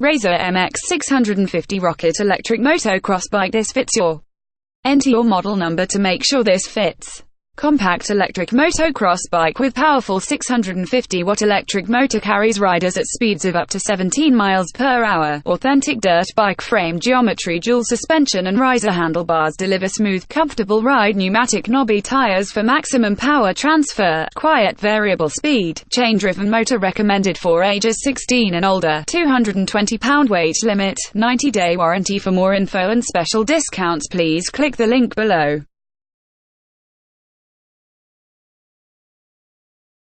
Razor Mx650 Rocket Electric Motocross Bike. This fits your. Enter your model number to make sure this fits. Compact electric motocross bike with powerful 650-watt electric motor, carries riders at speeds of up to 17 miles per hour. Authentic dirt bike frame geometry, dual suspension and riser handlebars deliver smooth, comfortable ride. Pneumatic knobby tires for maximum power transfer. Quiet variable speed. Chain-driven motor recommended for ages 16 and older. 220-pound weight limit. 90-day warranty. For more info and special discounts, please click the link below.